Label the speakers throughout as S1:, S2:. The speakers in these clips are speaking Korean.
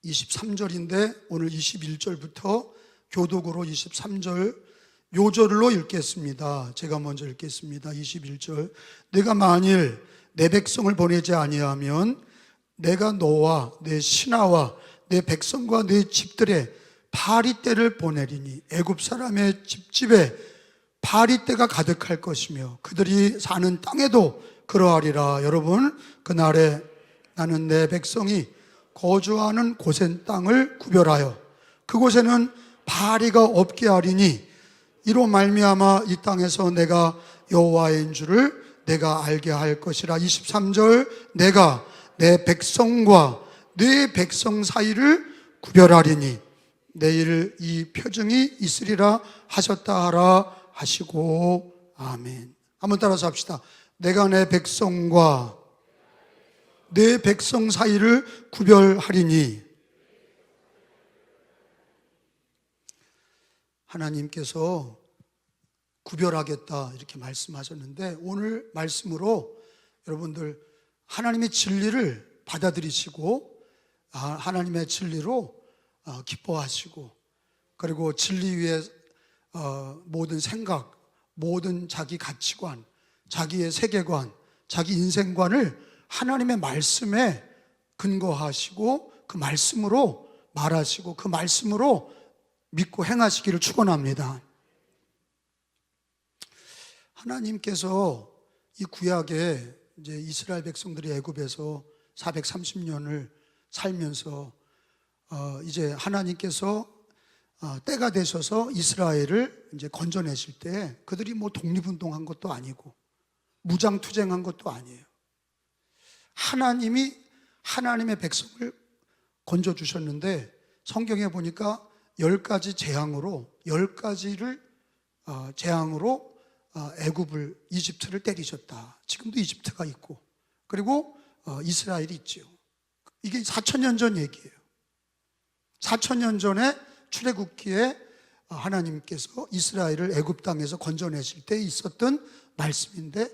S1: 23절인데 오늘 21절부터 교독으로 23절 요절로 읽겠습니다. 제가 먼저 읽겠습니다. 21절. 내가 만일 내 백성을 보내지 아니하면 내가 너와 내 신하와 내 백성과 내 집들에 파리떼를 보내리니 애굽 사람의 집집에 파리떼가 가득할 것이며 그들이 사는 땅에도 그러하리라. 여러분, 그날에 나는 내 백성이 거주하는 고센 땅을 구별하여 그곳에는 파리가 없게 하리니 이로 말미암아 이 땅에서 내가 여호와인 줄을 내가 알게 할 것이라. 23절. 내가 내 백성과 네 백성 사이를 구별하리니 내일 이 표징이 있으리라 하셨다 하라 하시고. 아멘. 한번 따라서 합시다. 내가 내 백성과 내 백성 사이를 구별하리니. 하나님께서 구별하겠다 이렇게 말씀하셨는데 오늘 말씀으로 여러분들 하나님의 진리를 받아들이시고 하나님의 진리로 기뻐하시고 그리고 진리 위에 모든 생각, 모든 자기 가치관, 자기의 세계관, 자기 인생관을 하나님의 말씀에 근거하시고 그 말씀으로 말하시고 그 말씀으로 믿고 행하시기를 축원합니다. 하나님께서 이 구약에 이제 이스라엘 백성들이 애굽에서 430년을 살면서 이제 하나님께서 때가 되셔서 이스라엘을 이제 건져내실 때 그들이 뭐 독립운동한 것도 아니고 무장투쟁한 것도 아니에요. 하나님이 하나님의 백성을 건져주셨는데 성경에 보니까 10가지 재앙으로 10가지를 재앙으로 애굽을 이집트를 때리셨다. 지금도 이집트가 있고 그리고 이스라엘이 있죠. 이게 4,000년 전 얘기예요. 4,000년 전에 출애굽기에 하나님께서 이스라엘을 애굽 땅에서 건져내실 때 있었던 말씀인데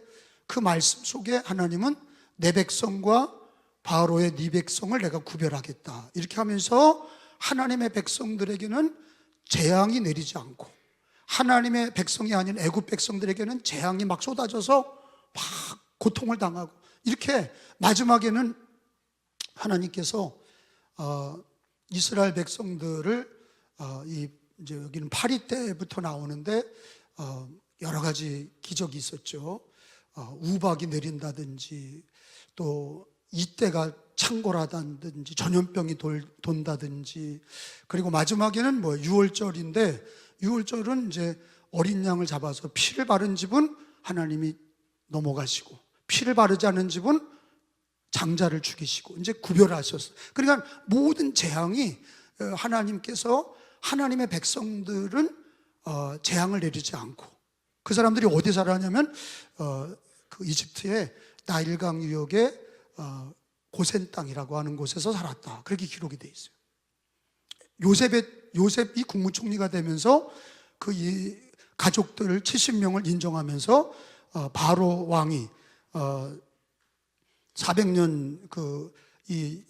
S1: 그 말씀 속에 하나님은 내 백성과 바로의 네 백성을 내가 구별하겠다 이렇게 하면서 하나님의 백성들에게는 재앙이 내리지 않고 하나님의 백성이 아닌 애굽 백성들에게는 재앙이 막 쏟아져서 막 고통을 당하고 이렇게 마지막에는 하나님께서 이스라엘 백성들을 이제 여기는 파리떼부터 나오는데 여러 가지 기적이 있었죠. 우박이 내린다든지 또 이때가 창궐하다든지 전염병이 돈다든지 그리고 마지막에는 뭐 유월절인데 유월절은 이제 어린 양을 잡아서 피를 바른 집은 하나님이 넘어가시고 피를 바르지 않은 집은 장자를 죽이시고 이제 구별하셨어요. 그러니까 모든 재앙이 하나님께서 하나님의 백성들은 재앙을 내리지 않고 그 사람들이 어디 살았냐면 그 이집트의 나일강 유역의 고센 땅이라고 하는 곳에서 살았다. 그렇게 기록이 돼 있어요. 요셉이 국무총리가 되면서 그 이 가족들 70명을 인정하면서 바로 왕이 400년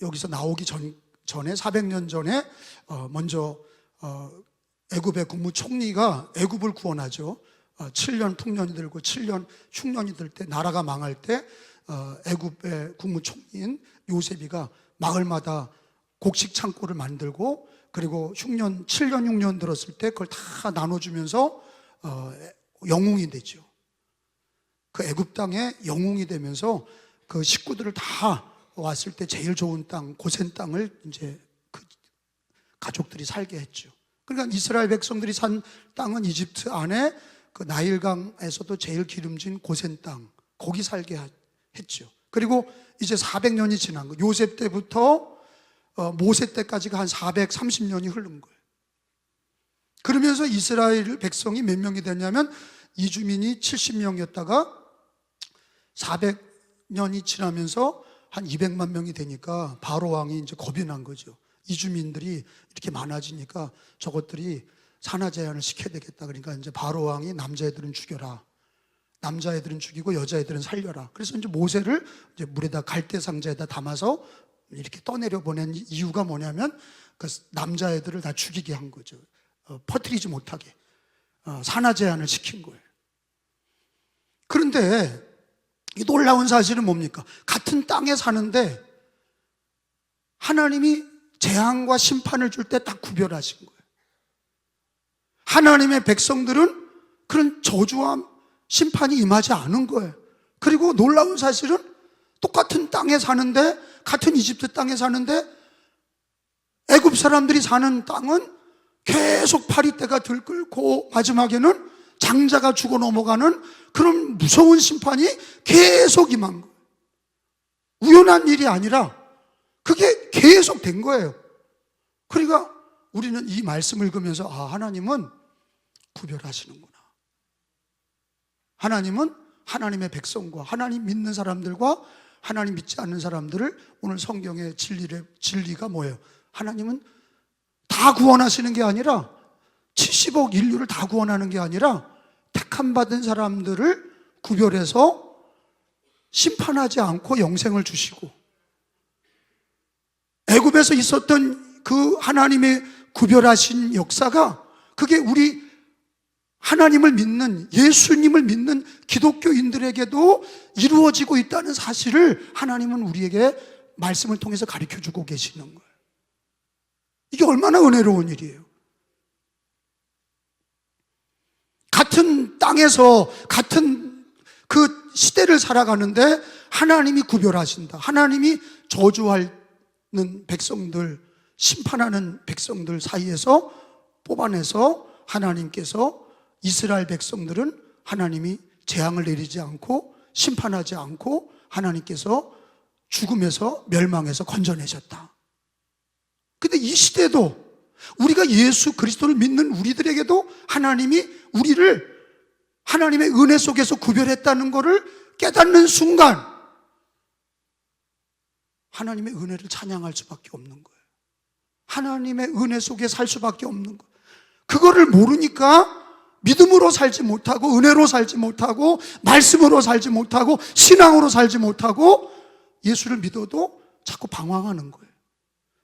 S1: 여기서 나오기 전에 400년 전에 먼저 애굽의 국무총리가 애굽을 구원하죠. 7년 풍년이 들고 7년 흉년이 들 때 나라가 망할 때 애굽의 국무총리인 요셉이가 마을마다 곡식 창고를 만들고 그리고 7년 흉년 들었을 때 그걸 다 나눠주면서 영웅이 되죠. 그 애굽 땅에 영웅이 되면서 그 식구들을 다 왔을 때 제일 좋은 땅 고센 땅을 이제 그 가족들이 살게 했죠. 그러니까 이스라엘 백성들이 산 땅은 이집트 안에 그 나일강에서도 제일 기름진 고센 땅 거기 살게 했죠. 그리고 이제 400년이 지난 거 요셉 때부터 모세 때까지가 한 430년이 흐른 거예요. 그러면서 이스라엘 백성이 몇 명이 됐냐면 이주민이 70명이었다가 400년이 지나면서 한 200만 명이 되니까 바로 왕이 이제 겁이 난 거죠. 이주민들이 이렇게 많아지니까 저것들이 산하 제한을 시켜야 되겠다. 그러니까 이제 바로 왕이 남자애들은 죽여라. 남자애들은 죽이고 여자애들은 살려라. 그래서 이제 모세를 이제 물에다 갈대 상자에다 담아서 이렇게 떠내려 보낸 이유가 뭐냐면 그 남자애들을 다 죽이게 한 거죠. 퍼뜨리지 못하게 산화 제한을 시킨 거예요. 그런데 이 놀라운 사실은 뭡니까? 같은 땅에 사는데 하나님이 재앙과 심판을 줄 때 딱 구별하신 거예요. 하나님의 백성들은 그런 저주와 심판이 임하지 않은 거예요. 그리고 놀라운 사실은 똑같은 땅에 사는데, 같은 이집트 땅에 사는데 애굽 사람들이 사는 땅은 계속 파리떼가 들끓고 마지막에는 장자가 죽어 넘어가는 그런 무서운 심판이 계속 임한 거예요. 우연한 일이 아니라 그게 계속 된 거예요. 그러니까 우리는 이 말씀을 읽으면서 하나님은 구별하시는구나. 하나님은 하나님의 백성과 하나님 믿는 사람들과 하나님 믿지 않는 사람들을, 오늘 성경의 진리가 뭐예요? 하나님은 다 구원하시는 게 아니라 70억 인류를 다 구원하는 게 아니라 택함 받은 사람들을 구별해서 심판하지 않고 영생을 주시고, 애굽에서 있었던 그 하나님의 구별하신 역사가 그게 우리 하나님을 믿는, 예수님을 믿는 기독교인들에게도 이루어지고 있다는 사실을 하나님은 우리에게 말씀을 통해서 가르쳐주고 계시는 거예요. 이게 얼마나 은혜로운 일이에요. 같은 땅에서 같은 그 시대를 살아가는데 하나님이 구별하신다. 하나님이 저주하는 백성들, 심판하는 백성들 사이에서 뽑아내서 하나님께서 이스라엘 백성들은 하나님이 재앙을 내리지 않고 심판하지 않고 하나님께서 죽음에서 멸망해서 건져내셨다. 근데 이 시대도 우리가 예수 그리스도를 믿는 우리들에게도 하나님이 우리를 하나님의 은혜 속에서 구별했다는 것을 깨닫는 순간 하나님의 은혜를 찬양할 수밖에 없는 거예요. 하나님의 은혜 속에 살 수밖에 없는 거예요. 그거를 모르니까 믿음으로 살지 못하고, 은혜로 살지 못하고, 말씀으로 살지 못하고, 신앙으로 살지 못하고, 예수를 믿어도 자꾸 방황하는 거예요.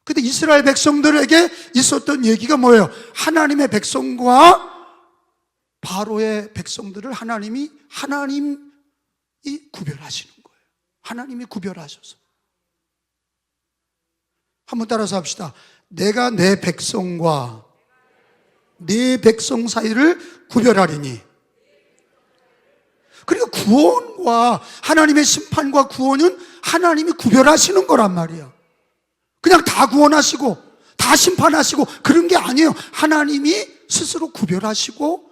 S1: 근데 이스라엘 백성들에게 있었던 얘기가 뭐예요? 하나님의 백성과 바로의 백성들을 하나님이 구별하시는 거예요. 하나님이 구별하셔서. 한번 따라서 합시다. 내가 내 백성과 네 백성 사이를 구별하리니. 그러니까 구원과 하나님의 심판과 구원은 하나님이 구별하시는 거란 말이야. 그냥 다 구원하시고 다 심판하시고 그런 게 아니에요. 하나님이 스스로 구별하시고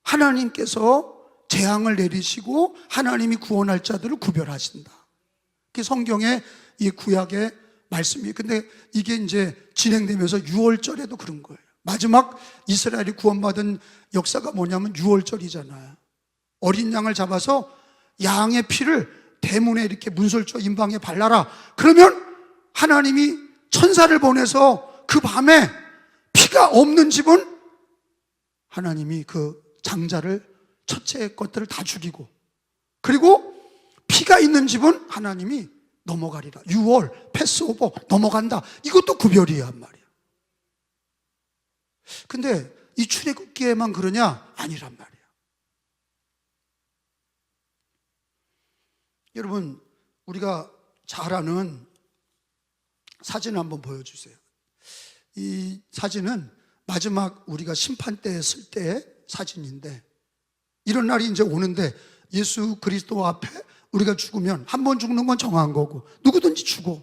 S1: 하나님께서 재앙을 내리시고 하나님이 구원할 자들을 구별하신다. 그게 성경의 이 구약의 말씀이에요. 근데 이게 이제 진행되면서 유월절에도 그런 거예요. 마지막 이스라엘이 구원받은 역사가 뭐냐면 유월절이잖아요. 어린 양을 잡아서 양의 피를 대문에 이렇게 문설주 임방에 발라라. 그러면 하나님이 천사를 보내서 그 밤에 피가 없는 집은 하나님이 그 장자를, 첫째 것들을 다 죽이고, 그리고 피가 있는 집은 하나님이 넘어가리라. 6월 패스오버 넘어간다. 이것도 구별이란 말이야. 근데 이 출애굽기에만 그러냐? 아니란 말이야. 여러분, 우리가 잘 아는 사진 한번 보여주세요. 이 사진은 마지막 우리가 심판 때 쓸 때의 사진인데, 이런 날이 이제 오는데 예수 그리스도 앞에 우리가 죽으면 한 번 죽는 건 정한 거고, 누구든지 죽어.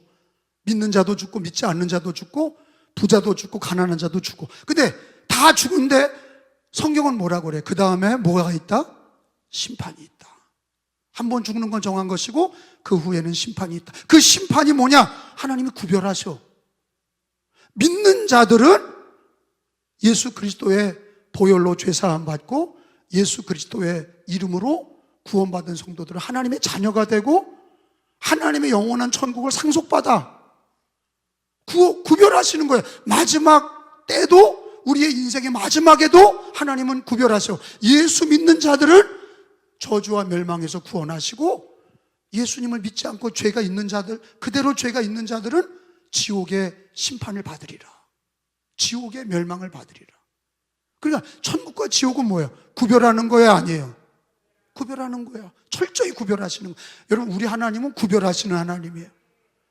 S1: 믿는 자도 죽고 믿지 않는 자도 죽고 부자도 죽고 가난한 자도 죽고. 근데 다 죽은데 성경은 뭐라고 그래? 그 다음에 뭐가 있다? 심판이 있다. 한 번 죽는 건 정한 것이고 그 후에는 심판이 있다. 그 심판이 뭐냐? 하나님이 구별하셔. 믿는 자들은 예수 그리스도의 보혈로 죄사함 받고 예수 그리스도의 이름으로 구원받은 성도들은 하나님의 자녀가 되고 하나님의 영원한 천국을 상속받아. 구별하시는 거예요. 마지막 때도, 우리의 인생의 마지막에도 하나님은 구별하셔. 예수 믿는 자들은 저주와 멸망에서 구원하시고 예수님을 믿지 않고 죄가 있는 자들, 그대로 죄가 있는 자들은 지옥의 심판을 받으리라. 지옥의 멸망을 받으리라. 그러니까 천국과 지옥은 뭐예요? 구별하는 거야, 아니에요? 구별하는 거야. 철저히 구별하시는 거예요. 여러분, 우리 하나님은 구별하시는 하나님이에요.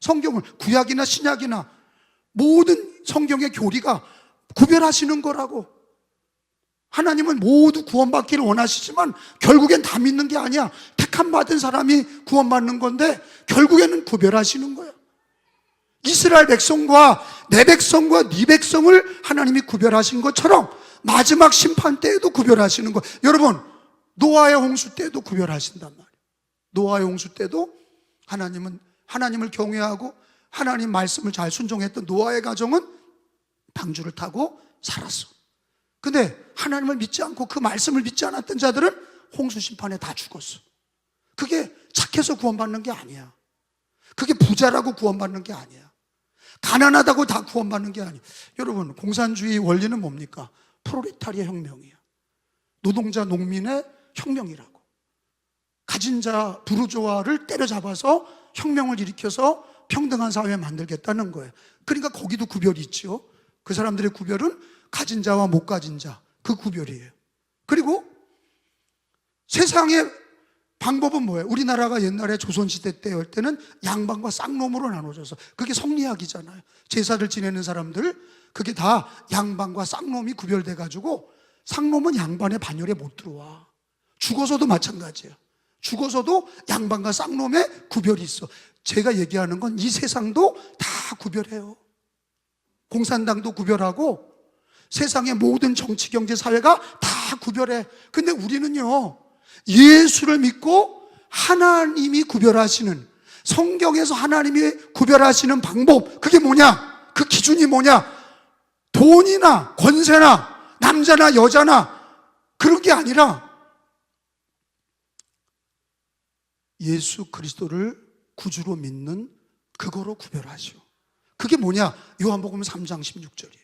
S1: 성경을 구약이나 신약이나 모든 성경의 교리가 구별하시는 거라고. 하나님은 모두 구원받기를 원하시지만 결국엔 다 믿는 게 아니야. 택함 받은 사람이 구원받는 건데 결국에는 구별하시는 거야. 이스라엘 백성과 내 백성과 네 백성을 하나님이 구별하신 것처럼 마지막 심판 때에도 구별하시는 거. 여러분, 노아의 홍수 때도 구별하신단 말이에요. 노아의 홍수 때도 하나님을 경외하고 하나님 말씀을 잘 순종했던 노아의 가정은 방주를 타고 살았어. 근데 하나님을 믿지 않고 그 말씀을 믿지 않았던 자들은 홍수 심판에 다 죽었어. 그게 착해서 구원받는 게 아니야. 그게 부자라고 구원받는 게 아니야. 가난하다고 다 구원받는 게 아니야. 여러분, 공산주의 원리는 뭡니까? 프롤레타리아 혁명이야. 노동자 농민의 혁명이라고. 가진 자 부르주아를 때려잡아서 혁명을 일으켜서 평등한 사회 만들겠다는 거예요. 그러니까 거기도 구별이 있죠. 그 사람들의 구별은 가진 자와 못 가진 자, 그 구별이에요. 그리고 세상의 방법은 뭐예요? 우리나라가 옛날에 조선시대 때일 때는 양반과 쌍놈으로 나눠져서, 그게 성리학이잖아요. 제사를 지내는 사람들, 그게 다 양반과 쌍놈이 구별돼 가지고, 쌍놈은 양반의 반열에 못 들어와. 죽어서도 마찬가지예요. 죽어서도 양반과 쌍놈의 구별이 있어. 제가 얘기하는 건 이 세상도 다 구별해요. 공산당도 구별하고 세상의 모든 정치, 경제, 사회가 다 구별해. 근데 우리는요, 예수를 믿고 하나님이 구별하시는, 성경에서 하나님이 구별하시는 방법, 그게 뭐냐? 그 기준이 뭐냐? 돈이나 권세나 남자나 여자나 그런 게 아니라 예수 그리스도를 구주로 믿는 그거로 구별하시오. 그게 뭐냐? 요한복음 3장 16절이에요.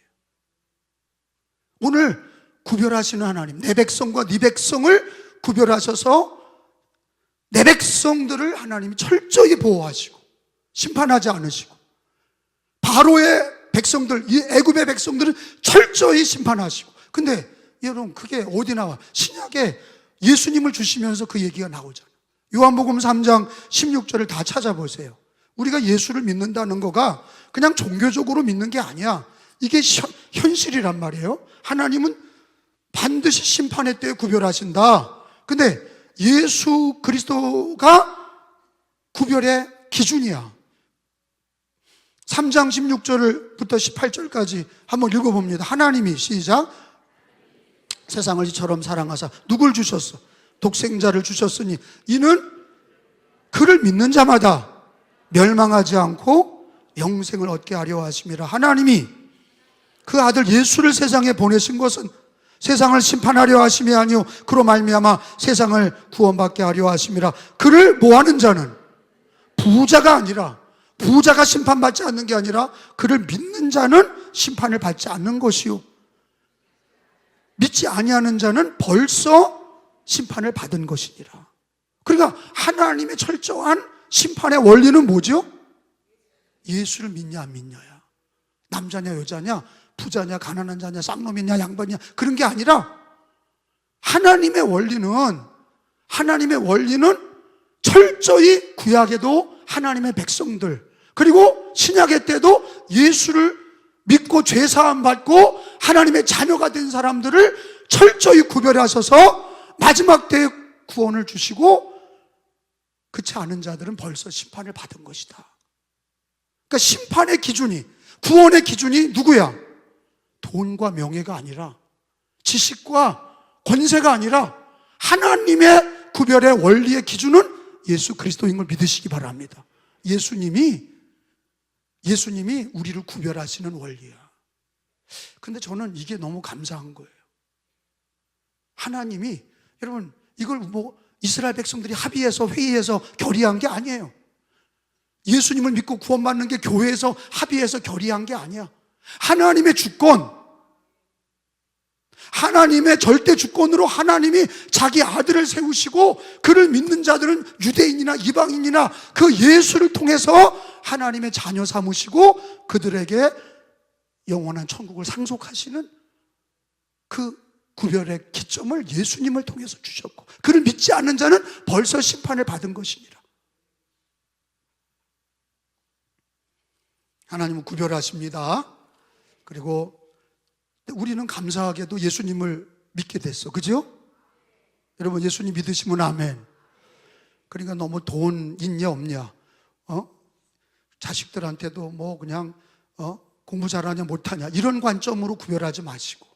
S1: 오늘 구별하시는 하나님, 내 백성과 네 백성을 구별하셔서 내 백성들을 하나님이 철저히 보호하시고 심판하지 않으시고, 바로의 백성들, 이 애굽의 백성들은 철저히 심판하시고. 근데 여러분, 그게 어디 나와? 신약에 예수님을 주시면서 그 얘기가 나오잖아요. 요한복음 3장 16절을 다 찾아보세요. 우리가 예수를 믿는다는 거가 그냥 종교적으로 믿는 게 아니야. 이게 현실이란 말이에요. 하나님은 반드시 심판의 때에 구별하신다. 근데 예수 그리스도가 구별의 기준이야. 3장 16절부터 18절까지 한번 읽어봅니다. 하나님이, 시작, 세상을 이처럼 사랑하사 누굴 주셨어? 독생자를 주셨으니 이는 그를 믿는 자마다 멸망하지 않고 영생을 얻게 하려 하심이라. 하나님이 그 아들 예수를 세상에 보내신 것은 세상을 심판하려 하심이 아니요 그로 말미암아 세상을 구원받게 하려 하심이라. 그를 모하는 자는 부자가 아니라, 부자가 심판받지 않는 게 아니라 그를 믿는 자는 심판을 받지 않는 것이요 믿지 아니하는 자는 벌써 심판을 받은 것이니라. 그러니까 하나님의 철저한 심판의 원리는 뭐죠? 예수를 믿냐 안 믿냐야. 남자냐 여자냐, 부자냐 가난한 자냐, 쌍놈이냐 양반이냐, 그런 게 아니라 하나님의 원리는 철저히 구약에도 하나님의 백성들, 그리고 신약의 때도 예수를 믿고 죄 사함 받고 하나님의 자녀가 된 사람들을 철저히 구별하셔서 마지막 때에 구원을 주시고, 그렇지 않은 자들은 벌써 심판을 받은 것이다. 그러니까 심판의 기준이, 구원의 기준이 누구야? 돈과 명예가 아니라, 지식과 권세가 아니라 하나님의 구별의 원리의 기준은 예수 그리스도인 걸 믿으시기 바랍니다. 예수님이 우리를 구별하시는 원리야. 근데 저는 이게 너무 감사한 거예요. 하나님이, 여러분, 이걸 이스라엘 백성들이 합의해서 회의해서 결의한 게 아니에요. 예수님을 믿고 구원받는 게 교회에서 합의해서 결의한 게 아니야. 하나님의 주권, 하나님의 절대 주권으로 하나님이 자기 아들을 세우시고 그를 믿는 자들은 유대인이나 이방인이나 그 예수를 통해서 하나님의 자녀 삼으시고 그들에게 영원한 천국을 상속하시는 그 구별의 기점을 예수님을 통해서 주셨고, 그를 믿지 않는 자는 벌써 심판을 받은 것이니라. 하나님은 구별하십니다. 그리고 우리는 감사하게도 예수님을 믿게 됐어. 그죠? 여러분, 예수님 믿으시면 아멘. 그러니까 너무 돈 있냐 없냐, 자식들한테도 뭐 그냥 공부 잘하냐 못하냐 이런 관점으로 구별하지 마시고,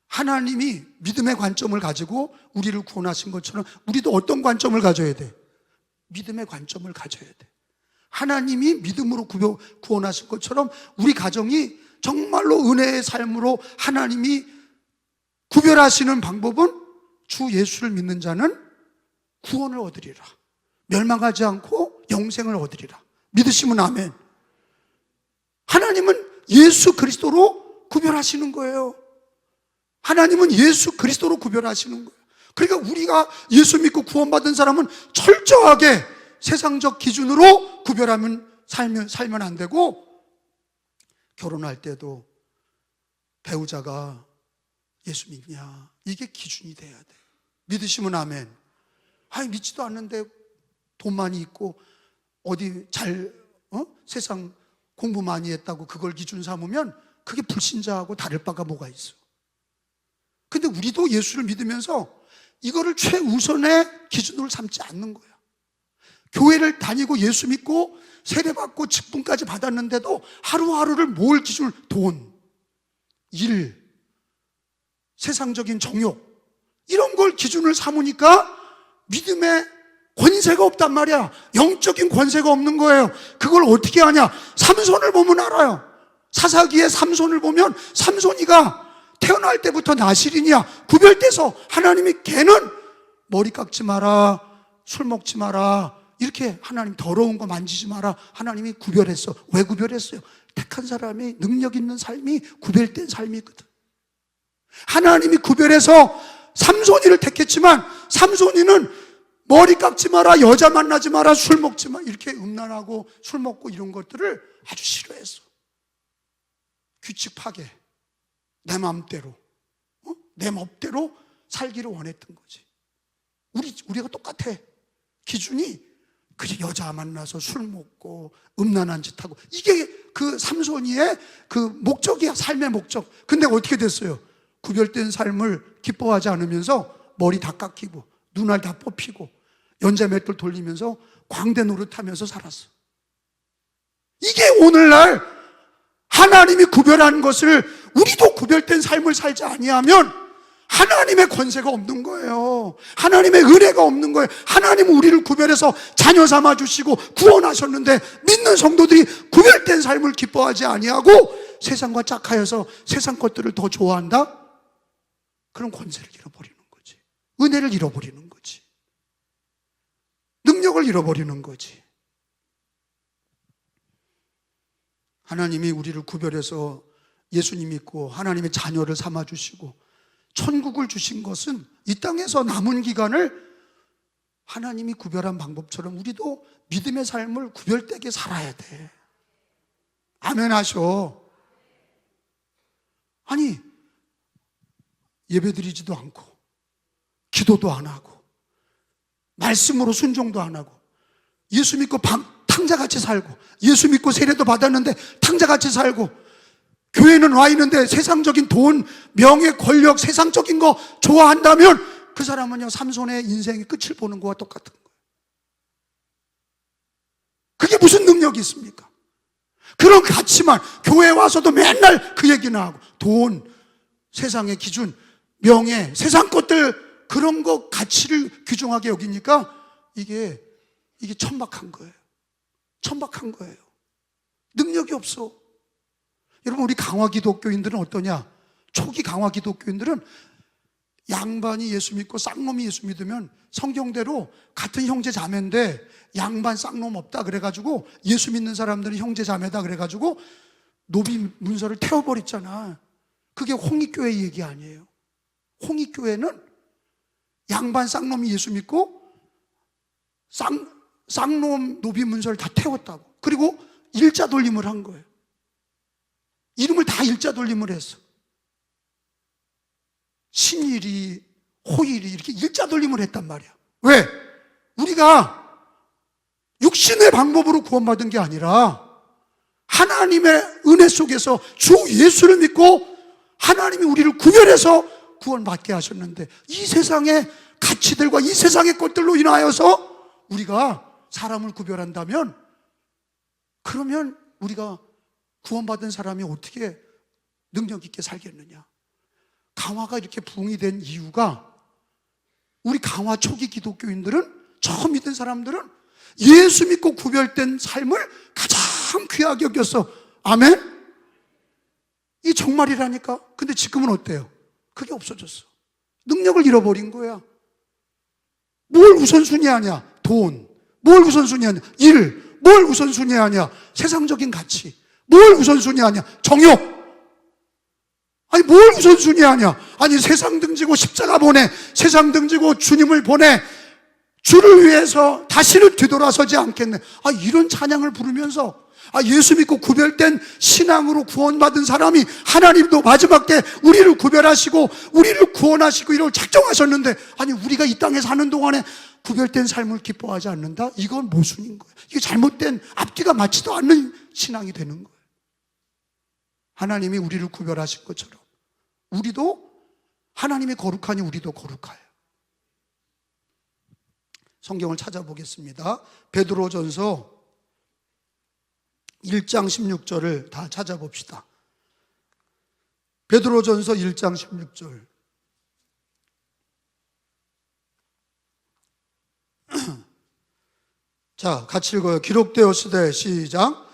S1: 하나님이 믿음의 관점을 가지고 우리를 구원하신 것처럼 우리도 어떤 관점을 가져야 돼? 믿음의 관점을 가져야 돼. 하나님이 믿음으로 구원하신 것처럼 우리 가정이 정말로 은혜의 삶으로 하나님이 구별하시는 방법은 주 예수를 믿는 자는 구원을 얻으리라, 멸망하지 않고 영생을 얻으리라. 믿으시면 아멘. 하나님은 예수 그리스도로 구별하시는 거예요. 하나님은 예수 그리스도로 구별하시는 거예요. 그러니까 우리가 예수 믿고 구원받은 사람은 철저하게 세상적 기준으로 구별하면 살면 안 되고, 결혼할 때도 배우자가 예수 믿냐 이게 기준이 돼야 돼. 믿으시면 아멘. 아니 믿지도 않는데 돈 많이 있고 어디 세상 공부 많이 했다고 그걸 기준 삼으면 그게 불신자하고 다를 바가 뭐가 있어. 근데 우리도 예수를 믿으면서 이거를 최우선의 기준으로 삼지 않는 거야. 교회를 다니고 예수 믿고 세례받고 직분까지 받았는데도 하루하루를 뭘 기준으로, 돈, 일, 세상적인 정욕 이런 걸 기준을 삼으니까 믿음의 권세가 없단 말이야. 영적인 권세가 없는 거예요. 그걸 어떻게 하냐? 삼손을 보면 알아요. 사사기의 삼손을 보면 삼손이가 태어날 때부터 나실인이야. 구별돼서 하나님이 걔는 머리 깎지 마라, 술 먹지 마라, 이렇게 하나님 더러운 거 만지지 마라, 하나님이 구별했어. 왜 구별했어요? 택한 사람이 능력 있는 삶이 구별된 삶이거든. 하나님이 구별해서 삼손이를 택했지만 삼손이는 머리 깎지 마라, 여자 만나지 마라, 술 먹지 마, 이렇게 음란하고 술 먹고 이런 것들을 아주 싫어했어. 규칙 파괴, 내 마음대로, 내 멋대로 살기를 원했던 거지. 우리가 똑같아. 기준이 그저 여자 만나서 술 먹고 음란한 짓 하고, 이게 그 삼손이의 그 목적이야, 삶의 목적. 근데 어떻게 됐어요? 구별된 삶을 기뻐하지 않으면서 머리 다 깎이고 눈알 다 뽑히고 연자 맷돌 돌리면서 광대 노릇하면서 살았어. 이게 오늘날 하나님이 구별한 것을 우리도 구별된 삶을 살지 아니하면 하나님의 권세가 없는 거예요. 하나님의 은혜가 없는 거예요. 하나님은 우리를 구별해서 자녀 삼아 주시고 구원하셨는데, 믿는 성도들이 구별된 삶을 기뻐하지 아니하고 세상과 짝하여서 세상 것들을 더 좋아한다? 그런 권세를 잃어버리는 거지. 은혜를 잃어버리는 거지. 능력을 잃어버리는 거지. 하나님이 우리를 구별해서 예수님 믿고 하나님의 자녀를 삼아주시고 천국을 주신 것은 이 땅에서 남은 기간을 하나님이 구별한 방법처럼 우리도 믿음의 삶을 구별되게 살아야 돼. 아멘 하셔. 아니, 예배드리지도 않고 기도도 안 하고 말씀으로 순종도 안 하고 예수 믿고 탕자같이 살고 예수 믿고 세례도 받았는데 탕자같이 살고 교회는 와 있는데 세상적인 돈, 명예, 권력, 세상적인 거 좋아한다면 그 사람은요 삼손의 인생의 끝을 보는 거와 똑같은 거예요. 그게 무슨 능력이 있습니까? 그런 가치만 교회에 와서도 맨날 그 얘기나 하고 돈, 세상의 기준, 명예, 세상 것들 그런 거 가치를 귀중하게 여기니까 이게 천박한 거예요. 천박한 거예요. 능력이 없어. 여러분, 우리 강화 기독교인들은 어떠냐? 초기 강화 기독교인들은 양반이 예수 믿고 쌍놈이 예수 믿으면 성경대로 같은 형제 자매인데 양반 쌍놈 없다 그래가지고 예수 믿는 사람들은 형제 자매다 그래가지고 노비 문서를 태워버렸잖아. 그게 홍익교회 얘기 아니에요. 홍익교회는 양반 쌍놈이 예수 믿고 쌍놈 노비문서를 다 태웠다고. 그리고 일자 돌림을 한 거예요. 이름을 다 일자 돌림을 했어. 신일이, 호일이 이렇게 일자 돌림을 했단 말이야. 왜? 우리가 육신의 방법으로 구원받은 게 아니라 하나님의 은혜 속에서 주 예수를 믿고 하나님이 우리를 구별해서 구원받게 하셨는데, 이 세상의 가치들과 이 세상의 것들로 인하여서 우리가 사람을 구별한다면, 그러면 우리가 구원받은 사람이 어떻게 능력 있게 살겠느냐. 강화가 이렇게 부흥이 된 이유가, 우리 강화 초기 기독교인들은, 처음 믿은 사람들은 예수 믿고 구별된 삶을 가장 귀하게 여겼어. 아멘? 이 정말이라니까. 근데 지금은 어때요? 그게 없어졌어. 능력을 잃어버린 거야. 뭘 우선순위 하냐? 돈. 뭘 우선순위 하냐? 일. 뭘 우선순위 하냐? 세상적인 가치. 뭘 우선순위 하냐? 정욕. 아니, 뭘 우선순위 하냐? 아니, 세상 등지고 십자가 보내, 세상 등지고 주님을 보내, 주를 위해서 다시는 뒤돌아서지 않겠네. 이런 찬양을 부르면서, 예수 믿고 구별된 신앙으로 구원받은 사람이 하나님도 마지막 때 우리를 구별하시고 우리를 구원하시고 이걸 작정하셨는데, 아니, 우리가 이 땅에 사는 동안에 구별된 삶을 기뻐하지 않는다? 이건 모순인 거예요. 이게 잘못된, 앞뒤가 맞지도 않는 신앙이 되는 거예요. 하나님이 우리를 구별하신 것처럼 우리도, 하나님이 거룩하니 우리도 거룩해요. 성경을 찾아보겠습니다. 베드로전서 1장 16절을 다 찾아봅시다. 베드로전서 1장 16절. 자, 같이 읽어요. 기록되었으되, 시작.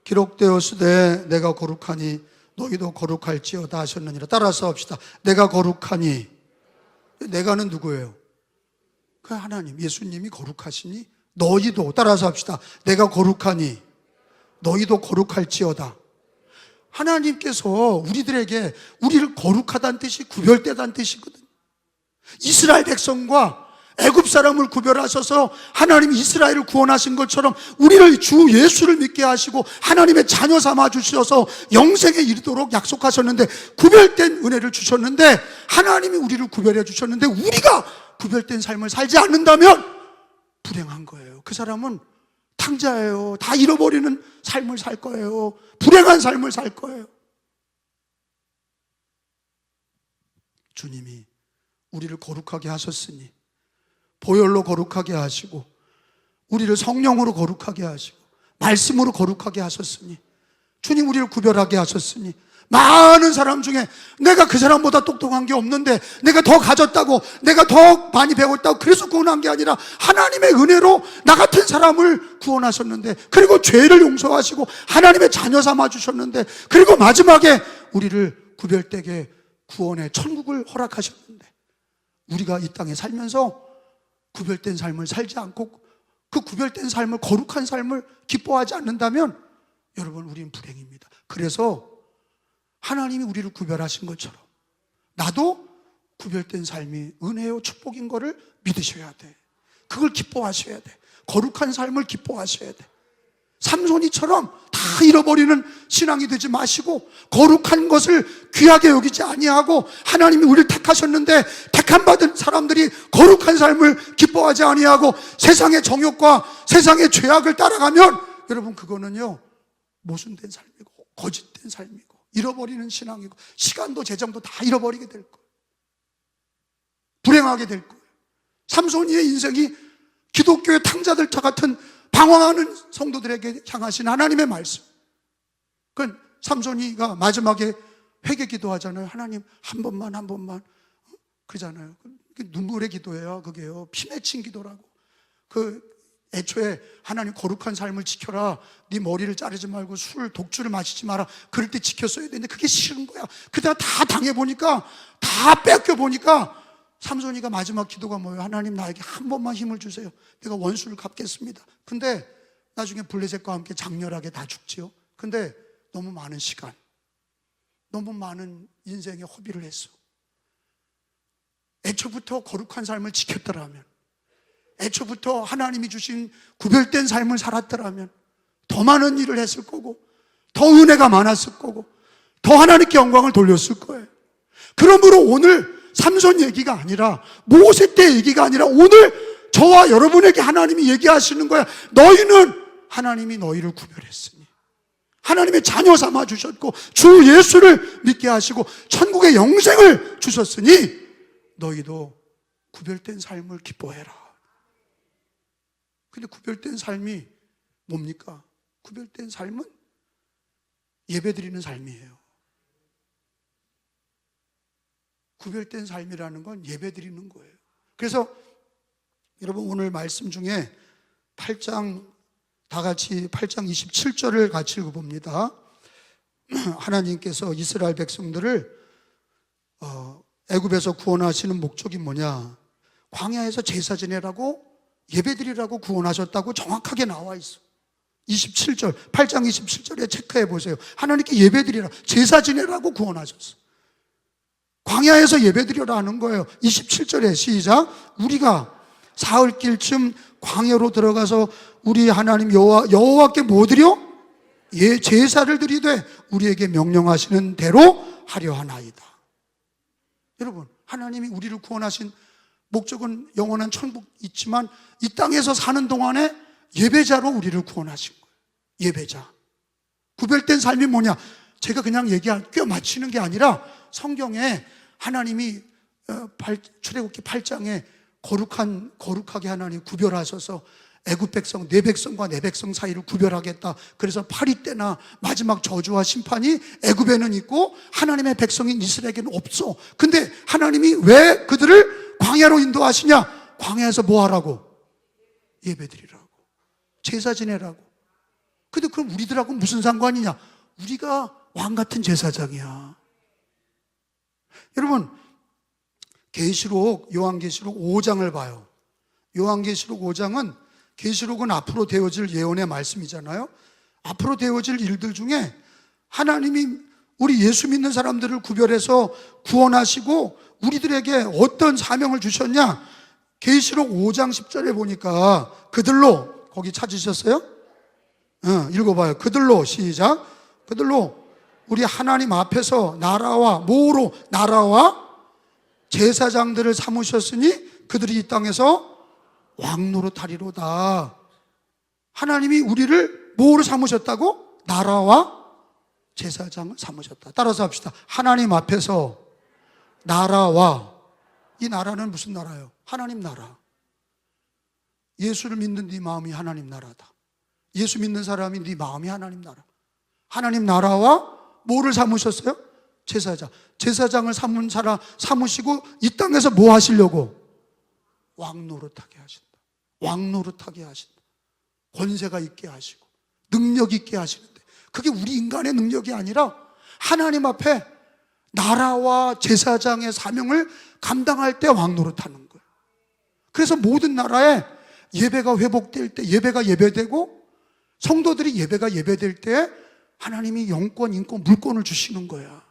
S1: 기록되었으되 내가 거룩하니 너희도 거룩할지어다 하셨느니라. 따라서 합시다. 내가 거룩하니. 내가는 누구예요? 그 하나님, 예수님이 거룩하시니 너희도, 따라서 합시다. 내가 거룩하니 너희도 거룩할지어다. 하나님께서 우리들에게, 우리를 거룩하다는 뜻이 구별되다는 뜻이거든요. 이스라엘 백성과 애굽 사람을 구별하셔서 하나님이 이스라엘을 구원하신 것처럼 우리를 주 예수를 믿게 하시고 하나님의 자녀 삼아 주셔서 영생에 이르도록 약속하셨는데, 구별된 은혜를 주셨는데, 하나님이 우리를 구별해 주셨는데 우리가 구별된 삶을 살지 않는다면 불행한 거예요. 그 사람은 탕자예요. 다 잃어버리는 삶을 살 거예요. 불행한 삶을 살 거예요. 주님이 우리를 거룩하게 하셨으니, 보혈로 거룩하게 하시고 우리를 성령으로 거룩하게 하시고 말씀으로 거룩하게 하셨으니, 주님 우리를 구별하게 하셨으니, 많은 사람 중에 내가 그 사람보다 똑똑한 게 없는데, 내가 더 가졌다고, 내가 더 많이 배웠다고 그래서 구원한 게 아니라 하나님의 은혜로 나 같은 사람을 구원하셨는데, 그리고 죄를 용서하시고 하나님의 자녀 삼아 주셨는데, 그리고 마지막에 우리를 구별되게 구원의 천국을 허락하셨는데, 우리가 이 땅에 살면서 구별된 삶을 살지 않고 그 구별된 삶을, 거룩한 삶을 기뻐하지 않는다면 여러분, 우리는 불행입니다. 그래서 하나님이 우리를 구별하신 것처럼 나도 구별된 삶이 은혜요 축복인 거를 믿으셔야 돼. 그걸 기뻐하셔야 돼. 거룩한 삶을 기뻐하셔야 돼. 삼손이처럼 다 잃어버리는 신앙이 되지 마시고, 거룩한 것을 귀하게 여기지 아니하고, 하나님이 우리를 택하셨는데 택함 받은 사람들이 거룩한 삶을 기뻐하지 아니하고 세상의 정욕과 세상의 죄악을 따라가면, 여러분, 그거는요 모순된 삶이고 거짓된 삶이고 잃어버리는 신앙이고 시간도 재정도 다 잃어버리게 될 거예요. 불행하게 될 거예요. 삼손이의 인생이 기독교의 탕자들과 같은 방황하는 성도들에게 향하신 하나님의 말씀. 그건 삼손이가 마지막에 회개 기도하잖아요. 하나님 한 번만 그러잖아요. 눈물의 기도예요. 그게요, 피 맺힌 기도라고. 애초에 하나님 거룩한 삶을 지켜라, 네 머리를 자르지 말고 술, 독주를 마시지 마라, 그럴 때 지켰어야 되는데 그게 싫은 거야. 그다가 다 당해보니까, 다 뺏겨보니까 삼손이가 마지막 기도가 뭐예요? 하나님 나에게 한 번만 힘을 주세요. 내가 원수를 갚겠습니다. 근데 나중에 블레셋과 함께 장렬하게 다 죽지요. 근데 너무 많은 시간, 너무 많은 인생에 허비를 했어. 애초부터 거룩한 삶을 지켰더라면, 애초부터 하나님이 주신 구별된 삶을 살았더라면 더 많은 일을 했을 거고, 더 은혜가 많았을 거고, 더 하나님께 영광을 돌렸을 거예요. 그러므로 오늘 삼손 얘기가 아니라, 모세 때 얘기가 아니라, 오늘 저와 여러분에게 하나님이 얘기하시는 거야. 너희는 하나님이 너희를 구별했으니, 하나님의 자녀 삼아 주셨고, 주 예수를 믿게 하시고 천국의 영생을 주셨으니 너희도 구별된 삶을 기뻐해라. 근데 구별된 삶이 뭡니까? 구별된 삶은 예배드리는 삶이에요. 구별된 삶이라는 건 예배드리는 거예요. 그래서 여러분, 오늘 말씀 중에 8장, 다 같이 8장 27절을 같이 읽어봅니다. 하나님께서 이스라엘 백성들을 애굽에서 구원하시는 목적이 뭐냐? 광야에서 제사 지내라고, 예배드리라고 구원하셨다고 정확하게 나와 있어. 27절, 8장 27절에 체크해 보세요. 하나님께 예배드리라, 제사 지내라고 구원하셨어. 광야에서 예배드리라는 거예요. 27절에 시작. 우리가 사흘길쯤 광야로 들어가서 우리 하나님 여호와께 뭐 드려? 제사를 드리되 우리에게 명령하시는 대로 하려 하나이다. 여러분, 하나님이 우리를 구원하신 목적은 영원한 천국 있지만, 이 땅에서 사는 동안에 예배자로 우리를 구원하신 거예요. 예배자. 구별된 삶이 뭐냐? 제가 그냥 껴 맞추는 게 아니라, 성경에 하나님이 출애굽기 8장에 거룩하게 하나님 구별하셔서 애굽 백성, 내 백성과 내 백성 사이를 구별하겠다. 그래서 파리 때나 마지막 저주와 심판이 애굽에는 있고 하나님의 백성인 이스라엘에게는 없어. 근데 하나님이 왜 그들을 광야로 인도하시냐? 광야에서 뭐 하라고? 예배드리라고, 제사 지내라고. 근데 그럼 우리들하고 무슨 상관이냐? 우리가 왕 같은 제사장이야. 여러분, 요한계시록 5장을 봐요. 요한계시록 5장은, 계시록은 앞으로 되어질 예언의 말씀이잖아요. 앞으로 되어질 일들 중에 하나님이 우리 예수 믿는 사람들을 구별해서 구원하시고 우리들에게 어떤 사명을 주셨냐? 계시록 5장 10절에 보니까, 그들로, 거기 찾으셨어요? 읽어봐요. 그들로, 시작. 그들로 우리 하나님 앞에서 나라와 제사장들을 삼으셨으니 그들이 이 땅에서 왕노릇하리로다. 하나님이 우리를 뭐로 삼으셨다고? 나라와 제사장을 삼으셨다. 따라서 합시다. 하나님 앞에서 나라와, 이 나라는 무슨 나라예요? 하나님 나라. 예수를 믿는 네 마음이 하나님 나라다. 예수 믿는 사람이 네 마음이 하나님 나라. 하나님 나라와 뭐를 삼으셨어요? 제사장. 제사장을 삼으시고 이 땅에서 뭐 하시려고? 왕노릇하게 하신다. 왕노릇하게 하신다. 권세가 있게 하시고 능력 있게 하시는데, 그게 우리 인간의 능력이 아니라 하나님 앞에 나라와 제사장의 사명을 감당할 때 왕노릇하는 거예요. 그래서 모든 나라에 예배가 회복될 때, 예배가 예배되고 성도들이 예배가 예배될 때 하나님이 영권, 인권, 물권을 주시는 거야.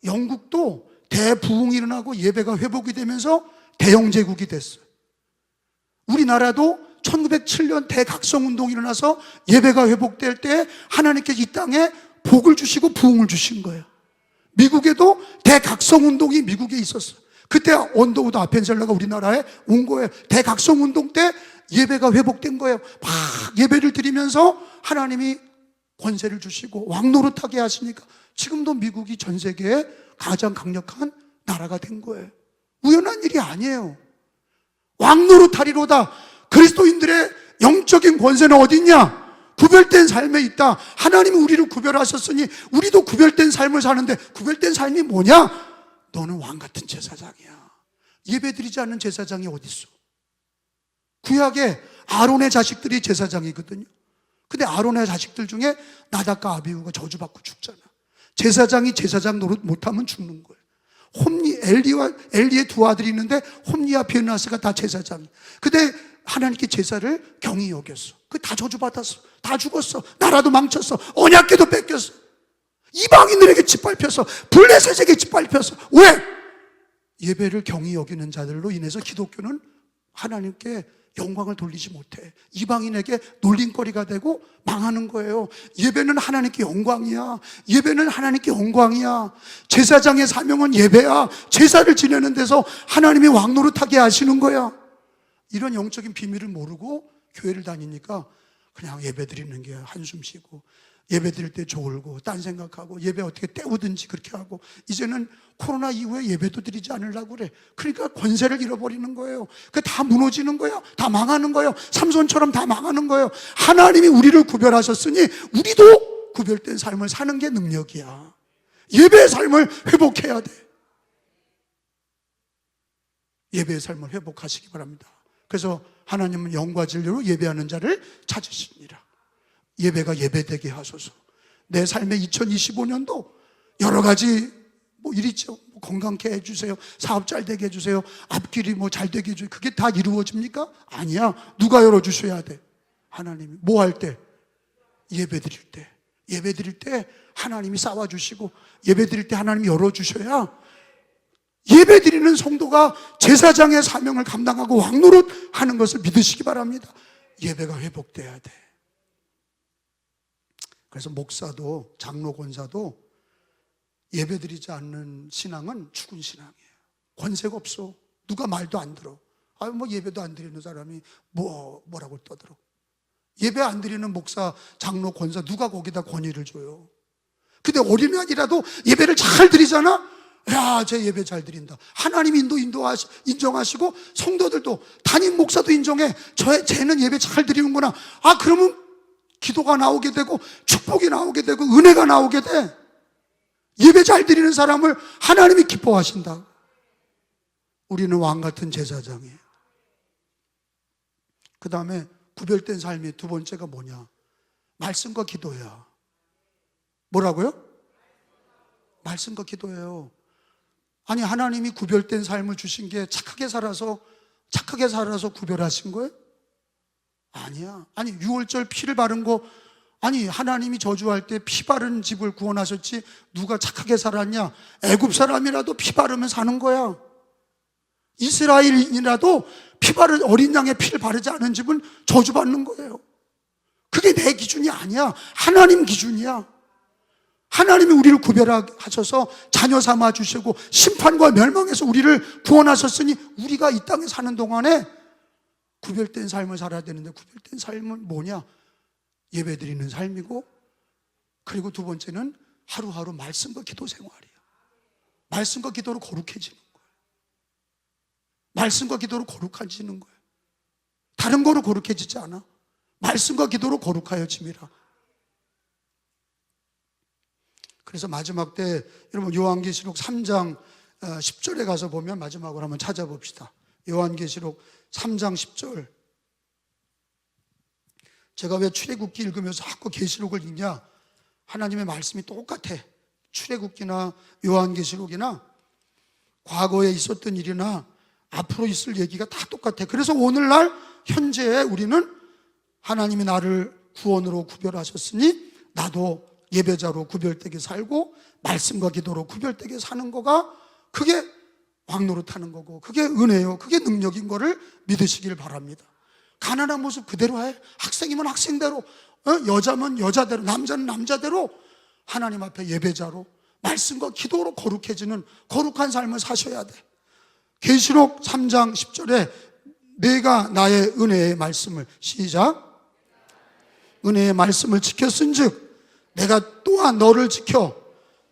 S1: 영국도 대부흥이 일어나고 예배가 회복이 되면서 대영제국이 됐어요. 우리나라도 1907년 대각성운동이 일어나서 예배가 회복될 때 하나님께서 이 땅에 복을 주시고 부흥을 주신 거예요. 미국에도 대각성운동이 미국에 있었어요. 그때 언더우드 아펜셀러가 우리나라에 온 거예요. 대각성운동 때 예배가 회복된 거예요. 막 예배를 드리면서 하나님이 권세를 주시고 왕노릇하게 하시니까 지금도 미국이 전 세계에 가장 강력한 나라가 된 거예요. 우연한 일이 아니에요. 왕노릇하리로다. 그리스도인들의 영적인 권세는 어디 있냐? 구별된 삶에 있다. 하나님이 우리를 구별하셨으니 우리도 구별된 삶을 사는데, 구별된 삶이 뭐냐? 너는 왕같은 제사장이야. 예배드리지 않는 제사장이 어디 있어? 구약에 아론의 자식들이 제사장이거든요. 근데 아론의 자식들 중에 나답과 아비후가 저주받고 죽잖아. 제사장이 제사장 노릇 못하면 죽는 거예요. 엘리의 두 아들이 있는데 홈리와 비느하스가 다 제사장이야. 근데 하나님께 제사를 경히 여겼어. 그 다 저주받았어. 다 죽었어. 나라도 망쳤어. 언약궤도 뺏겼어. 이방인들에게 짓밟혔어. 블레셋에게 짓밟혔어. 왜? 예배를 경히 여기는 자들로 인해서 기독교는 하나님께 영광을 돌리지 못해. 이방인에게 놀림거리가 되고 망하는 거예요. 예배는 하나님께 영광이야. 예배는 하나님께 영광이야. 제사장의 사명은 예배야. 제사를 지내는 데서 하나님이 왕노릇하게 하시는 거야. 이런 영적인 비밀을 모르고 교회를 다니니까 그냥 예배 드리는 게 한숨 쉬고, 예배 드릴 때 졸고 딴 생각하고, 예배 어떻게 때우든지 그렇게 하고, 이제는 코로나 이후에 예배도 드리지 않으려고 그래. 그러니까 권세를 잃어버리는 거예요. 그게 다 무너지는 거예요. 다 망하는 거예요. 삼손처럼 다 망하는 거예요. 하나님이 우리를 구별하셨으니 우리도 구별된 삶을 사는 게 능력이야. 예배의 삶을 회복해야 돼. 예배의 삶을 회복하시기 바랍니다. 그래서 하나님은 영과 진리로 예배하는 자를 찾으십니다. 예배가 예배되게 하소서. 내 삶의 2025년도 여러 가지 일 있죠. 건강케 해주세요. 사업 잘 되게 해주세요. 앞길이 잘 되게 해주세요. 그게 다 이루어집니까? 아니야. 누가 열어주셔야 돼? 하나님이. 뭐 할 때? 예배 드릴 때. 예배 드릴 때 하나님이 쌓아주시고, 예배 드릴 때 하나님이 열어주셔야 예배 드리는 성도가 제사장의 사명을 감당하고 왕노릇 하는 것을 믿으시기 바랍니다. 예배가 회복돼야 돼. 그래서 목사도, 장로, 권사도 예배 드리지 않는 신앙은 죽은 신앙이에요. 권세가 없어. 누가 말도 안 들어. 예배도 안 드리는 사람이 뭐라고 떠들어. 예배 안 드리는 목사, 장로, 권사 누가 거기다 권위를 줘요. 근데 어린아이라도 예배를 잘 드리잖아? 야, 쟤 예배 잘 드린다. 하나님 인정하시고, 성도들도, 담임 목사도 인정해. 쟤는 예배 잘 드리는구나. 그러면 기도가 나오게 되고, 축복이 나오게 되고, 은혜가 나오게 돼. 예배 잘 드리는 사람을 하나님이 기뻐하신다. 우리는 왕 같은 제사장이에요. 그 다음에 구별된 삶의 두 번째가 뭐냐? 말씀과 기도야. 뭐라고요? 말씀과 기도예요. 아니, 하나님이 구별된 삶을 주신 게 착하게 살아서 구별하신 거예요? 아니야. 아니, 유월절 피를 바른 거, 아니, 하나님이 저주할 때 피 바른 집을 구원하셨지 누가 착하게 살았냐? 애굽 사람이라도 피 바르면 사는 거야. 이스라엘인이라도 어린 양의 피를 바르지 않은 집은 저주받는 거예요. 그게 내 기준이 아니야. 하나님 기준이야. 하나님이 우리를 구별하셔서 자녀 삼아 주시고 심판과 멸망에서 우리를 구원하셨으니 우리가 이 땅에 사는 동안에 구별된 삶을 살아야 되는데, 구별된 삶은 뭐냐? 예배드리는 삶이고, 그리고 두 번째는 하루하루 말씀과 기도 생활이야. 말씀과 기도로 거룩해지는 거야. 말씀과 기도로 거룩해지는 거야. 다른 거로 거룩해지지 않아. 말씀과 기도로 거룩하여짐이라. 그래서 마지막 때 여러분 요한계시록 3장 10절에 가서 보면, 마지막으로 한번 찾아봅시다. 요한계시록 3장 10절. 제가 왜 출애굽기 읽으면서 자꾸 계시록을 읽냐? 하나님의 말씀이 똑같아. 출애굽기나 요한계시록이나 과거에 있었던 일이나 앞으로 있을 얘기가 다 똑같아. 그래서 오늘날 현재에 우리는 하나님이 나를 구원으로 구별하셨으니 나도 예배자로 구별되게 살고 말씀과 기도로 구별되게 사는 거가, 그게 왕노릇하는 거고, 그게 은혜요, 그게 능력인 거를 믿으시길 바랍니다. 가난한 모습 그대로 해. 학생이면 학생대로, 여자면 여자대로, 남자는 남자대로 하나님 앞에 예배자로 말씀과 기도로 거룩해지는 거룩한 삶을 사셔야 돼. 계시록 3장 10절에 내가 나의 은혜의 말씀을, 시작, 은혜의 말씀을 지켰은즉 내가 또한 너를 지켜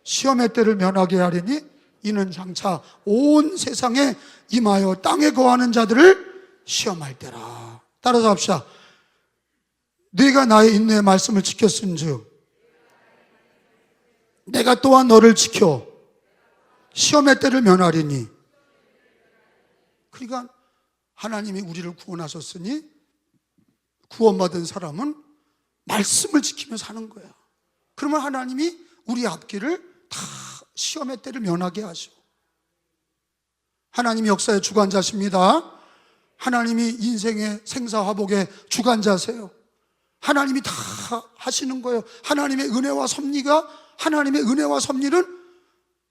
S1: 시험의 때를 면하게 하리니 이는 장차 온 세상에 임하여 땅에 거하는 자들을 시험할 때라. 따라서 합시다. 네가 나의 인내의 말씀을 지켰은즉 내가 또한 너를 지켜 시험의 때를 면하리니. 그러니까 하나님이 우리를 구원하셨으니 구원받은 사람은 말씀을 지키며 사는 거야. 그러면 하나님이 우리 앞길을 다 시험의 때를 면하게 하셔. 하나님이 역사의 주관자십니다. 하나님이 인생의 생사화복의 주관자세요. 하나님이 다 하시는 거예요. 하나님의 은혜와 섭리는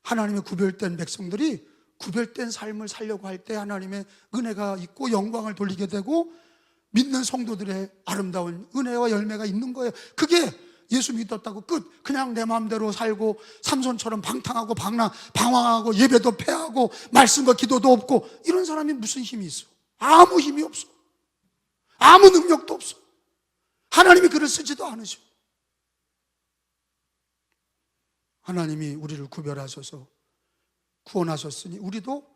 S1: 하나님의 구별된 백성들이 구별된 삶을 살려고 할 때 하나님의 은혜가 있고 영광을 돌리게 되고 믿는 성도들의 아름다운 은혜와 열매가 있는 거예요. 그게 예수 믿었다고 끝, 그냥 내 마음대로 살고 삼손처럼 방탕하고 방황하고 예배도 패하고 말씀과 기도도 없고 이런 사람이 무슨 힘이 있어? 아무 힘이 없어. 아무 능력도 없어. 하나님이 그를 쓰지도 않으셔. 하나님이 우리를 구별하셔서 구원하셨으니 우리도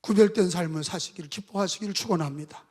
S1: 구별된 삶을 사시기를 기뻐하시기를 축원합니다.